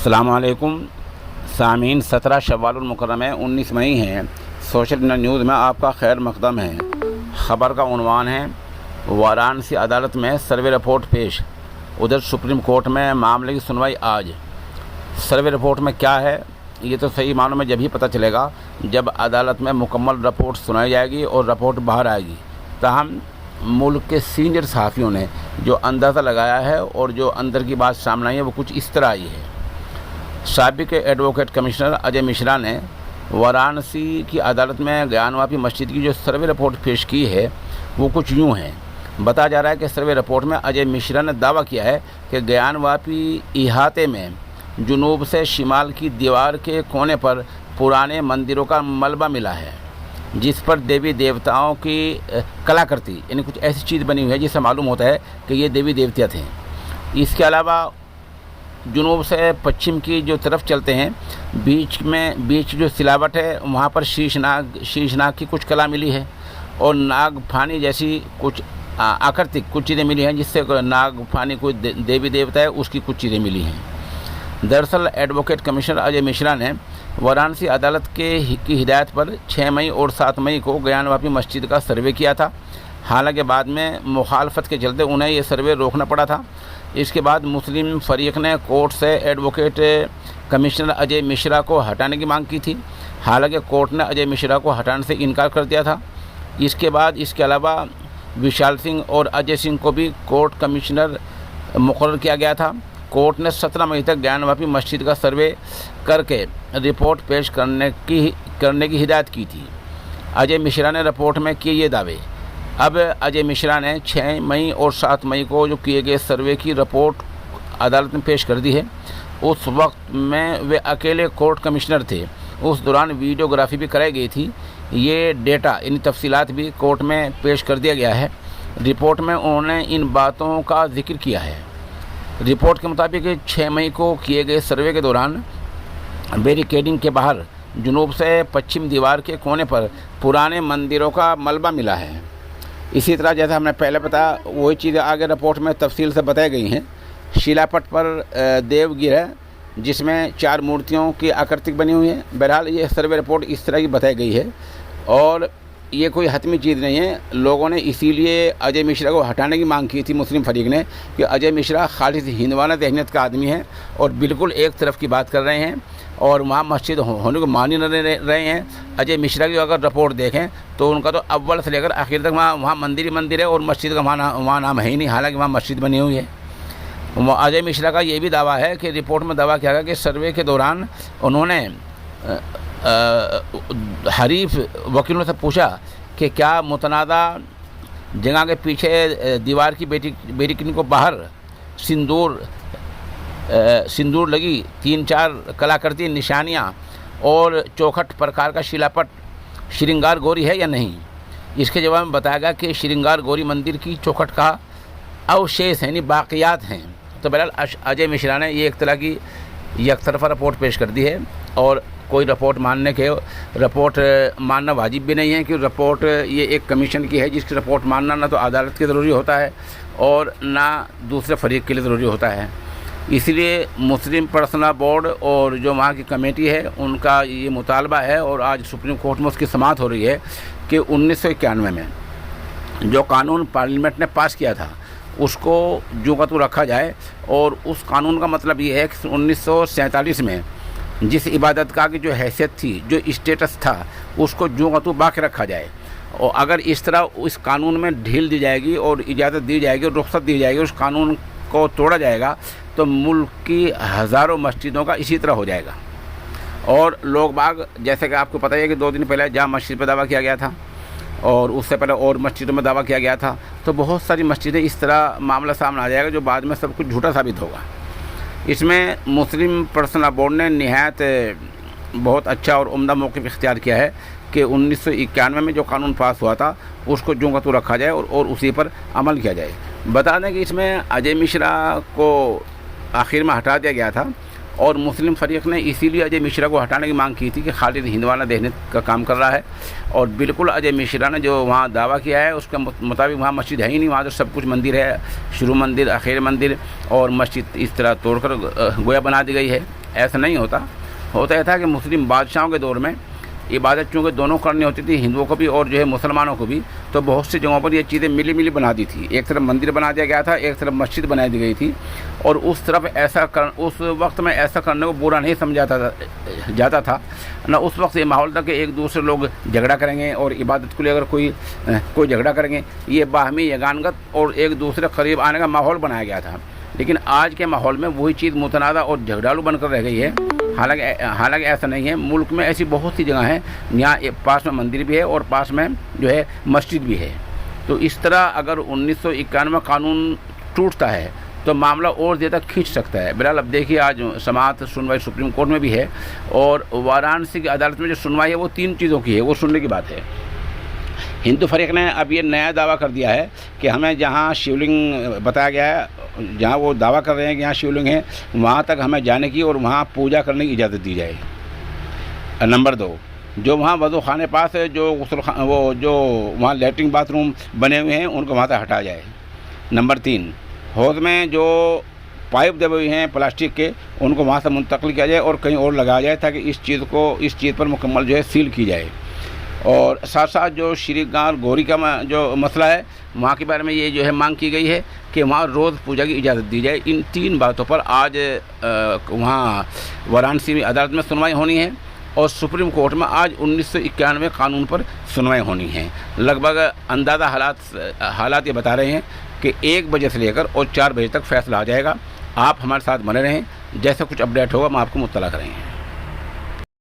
अस्सलामुअलैकुम सामीन। 17 शव्वालुल मुकर्रम है, 19 मई है। सोशल न्यूज़ में आपका खैर मकदम है। ख़बर का उन्वान है वाराणसी अदालत में सर्वे रिपोर्ट पेश। उधर सुप्रीम कोर्ट में मामले की सुनवाई आज। सर्वे रिपोर्ट में क्या है ये तो सही मानों में जब ही पता चलेगा जब अदालत में मुकम्मल रिपोर्ट सुनाई जाएगी और रिपोर्ट बाहर आएगी। ताहम मुल्क के सीनियर सहाफ़ियों ने जो अंदाज़ा लगाया है और जो अंदर की बात सामने आई है वो कुछ इस तरह आई है। साबिक एडवोकेट कमिश्नर अजय मिश्रा ने वाराणसी की अदालत में ज्ञानवापी मस्जिद की जो सर्वे रिपोर्ट पेश की है वो कुछ यूँ है। बताया जा रहा है कि सर्वे रिपोर्ट में अजय मिश्रा ने दावा किया है कि ज्ञानवापी इहाते में जुनूब से शिमाल की दीवार के कोने पर पुराने मंदिरों का मलबा मिला है, जिस पर देवी देवताओं की कलाकृति यानी कुछ ऐसी चीज़ बनी हुई है जिससे मालूम होता है कि ये देवी देवता थे। इसके अलावा जुनूब से पश्चिम की जो तरफ चलते हैं, बीच जो सिलावट है वहाँ पर शीशनाग की कुछ कला मिली है और नागफानी जैसी कुछ आकृतिक कुछ चीज़ें मिली हैं, जिससे नागफानी कोई देवी देवता है उसकी कुछ चीज़ें मिली हैं। दरअसल एडवोकेट कमिश्नर अजय मिश्रा ने वाराणसी अदालत की हिदायत पर 6 मई और 7 मई को ज्ञानवापी मस्जिद का सर्वे किया था। हालांकि बाद में मुखालफत के चलते उन्हें ये सर्वे रोकना पड़ा था। इसके बाद मुस्लिम फरीक ने कोर्ट से एडवोकेट कमिश्नर अजय मिश्रा को हटाने की मांग की थी। हालांकि कोर्ट ने अजय मिश्रा को हटाने से इनकार कर दिया था। इसके बाद इसके अलावा विशाल सिंह और अजय सिंह को भी कोर्ट कमिश्नर मुकर्रर किया गया था। कोर्ट ने 17 मई तक ज्ञानवापी मस्जिद का सर्वे करके रिपोर्ट पेश करने की हिदायत की थी। अजय मिश्रा ने रिपोर्ट में किए ये दावे। अब अजय मिश्रा ने 6 मई और 7 मई को जो किए गए सर्वे की रिपोर्ट अदालत में पेश कर दी है। उस वक्त में वे अकेले कोर्ट कमिश्नर थे। उस दौरान वीडियोग्राफी भी कराई गई थी। ये डेटा इन तफसीलात भी कोर्ट में पेश कर दिया गया है। रिपोर्ट में उन्होंने इन बातों का जिक्र किया है। रिपोर्ट के मुताबिक 6 मई को किए गए सर्वे के दौरान बैरिकेडिंग के बाहर जुनूब से पश्चिम दीवार के कोने पर पुराने मंदिरों का मलबा मिला है। इसी तरह जैसा हमने पहले बताया वही चीज़ें आगे रिपोर्ट में तफसील से बताई गई हैं। शिलापट पर देवगिर जिसमें 4 मूर्तियों की आकृति बनी हुई है। बहरहाल ये सर्वे रिपोर्ट इस तरह की बताई गई है और ये कोई हतमी चीज़ नहीं है। लोगों ने इसीलिए अजय मिश्रा को हटाने की मांग की थी मुस्लिम फरीक ने कि अजय मिश्रा खालिद हिंदवाना ज़हनियत का आदमी है और बिल्कुल एक तरफ की बात कर रहे हैं और वहाँ मस्जिद होने को मान ही नहीं रहे हैं। अजय मिश्रा की अगर रिपोर्ट देखें तो उनका तो अव्वल से लेकर आखिर तक वहाँ मंदिर ही मंदिर है और मस्जिद का वहाँ नाम है ही नहीं, हालांकि वहाँ मस्जिद बनी हुई है। अजय मिश्रा का ये भी दावा है कि रिपोर्ट में दावा किया गया कि सर्वे के दौरान उन्होंने हरीफ वकीलों से पूछा कि क्या मुतनादा जगह के पीछे दीवार की बैरिकेडिंग को बाहर सिंदूर लगी 3-4 कलाकृति निशानियाँ और चौखट प्रकार का शिलापट श्रृंगार गौरी है या नहीं। इसके जवाब में बताया गया कि श्रृंगार गौरी मंदिर की चौखट का अवशेष है, यानी बाक़ियात हैं। तो बहरहाल अजय मिश्रा ने ये एक तरह की यकतरफा रिपोर्ट पेश कर दी है और कोई रिपोर्ट मानना वाजिब भी नहीं है कि रिपोर्ट ये एक कमीशन की है जिसकी रिपोर्ट मानना ना तो अदालत के ज़रूरी होता है और ना दूसरे फरीक के लिए ज़रूरी होता है। इसलिए मुस्लिम पर्सनल बोर्ड और जो वहाँ की कमेटी है उनका ये मुतालबा है और आज सुप्रीम कोर्ट में उसकी समाअत हो रही है कि 1991 में जो कानून पार्लियामेंट ने पास किया था उसको जो का तो रखा जाए। और उस कानून का मतलब ये है कि 1947 में जिस इबादत गाह की जो हैसियत थी, जो स्टेटस था, उसको जो का तो बाकी रखा जाए। और अगर इस तरह इस कानून में ढील दी जाएगी और इजाज़त दी जाएगी और रुख्सत दी जाएगी, उस कानून को तोड़ा जाएगा तो मुल्क की हज़ारों मस्जिदों का इसी तरह हो जाएगा। और लोग बाग जैसे कि आपको पता है कि 2 दिन पहले जाम मस्जिद पर दावा किया गया था और उससे पहले और मस्जिदों में दावा किया गया था। तो बहुत सारी मस्जिदें इस तरह मामला सामने आ जाएगा जो बाद में सब कुछ झूठा साबित होगा। इसमें मुस्लिम पर्सनल बोर्ड ने निहायत बहुत अच्छा और उम्दा मौक़िफ़ इख्तियार किया है कि 1991 में जो कानून पास हुआ था उसको जो का तो रखा जाए और उसी पर अमल किया जाए। बता दें कि इसमें अजय मिश्रा को आखिर में हटा दिया गया था और मुस्लिम फरीक ने इसीलिए अजय मिश्रा को हटाने की मांग की थी कि खालिद हिंदवाना देहने का काम कर रहा है। और बिल्कुल अजय मिश्रा ने जो वहाँ दावा किया है उसके मुताबिक वहाँ मस्जिद है ही नहीं। वहाँ तो सब कुछ मंदिर है, शुरू मंदिर, आखिर मंदिर और मस्जिद इस तरह तोड़कर गोया बना दी गई है। ऐसा नहीं होता। होता यह था कि मुस्लिम बादशाहों के दौर में इबादत चूँकि दोनों करनी होती थी, हिंदुओं को भी और जो है मुसलमानों को भी, तो बहुत सी जगहों पर ये चीज़ें मिली मिली बना दी थी। एक तरफ मंदिर बना दिया गया था, एक तरफ मस्जिद बना दी गई थी, और उस वक्त में ऐसा करने को बुरा नहीं समझा जाता था ना। उस वक्त ये माहौल था कि एक दूसरे लोग झगड़ा करेंगे और इबादत के लिए अगर कोई झगड़ा करेंगे, ये बाहमी यगानगत और एक दूसरे करीब आने का माहौल बनाया गया था। लेकिन आज के माहौल में वही चीज़ मुतनाज़ा और झगड़ालू बनकर रह गई है। हालांकि ऐसा नहीं है। मुल्क में ऐसी बहुत सी जगह हैं यहाँ पास में मंदिर भी है और पास में जो है मस्जिद भी है। तो इस तरह अगर 1991 कानून टूटता है तो मामला और ज़्यादा खींच सकता है। बहरहाल अब देखिए, आज समाअत सुनवाई सुप्रीम कोर्ट में भी है, और वाराणसी की अदालत में जो सुनवाई है वो 3 चीज़ों की है, वो सुनने की बात है। हिंदू फरीक ने अब ये नया दावा कर दिया है कि हमें जहाँ शिवलिंग बताया गया है, जहाँ वो दावा कर रहे हैं कि यहाँ शिवलिंग है, वहाँ तक हमें जाने की और वहाँ पूजा करने की इजाज़त दी जाए। नंबर 2, जो वहाँ वज़ू खाने पास है, जो वहाँ लैट्रिन बाथरूम बने हुए हैं, उनको वहाँ से हटाया जाए। नंबर 3, हौज़ में जो पाइप दबे हुए हैं प्लास्टिक के, उनको वहाँ से मुंतकिल किया जाए और कहीं और लगाया जाए, ताकि इस चीज़ पर मुकम्मल जो है सील की जाए। और साथ साथ जो श्रीगार गौरी का जो मसला है, वहाँ के बारे में ये जो है मांग की गई है कि वहाँ रोज़ पूजा की इजाज़त दी जाए। इन 3 बातों पर आज वहाँ वाराणसी में अदालत में सुनवाई होनी है, और सुप्रीम कोर्ट में आज 1991 कानून पर सुनवाई होनी है। लगभग अंदाज़ा हालात ये बता रहे हैं कि 1 बजे से लेकर और 4 बजे तक फैसला आ जाएगा। आप हमारे साथ बने रहें, जैसे कुछ अपडेट होगा हम आपको मुत्तला करेंगे।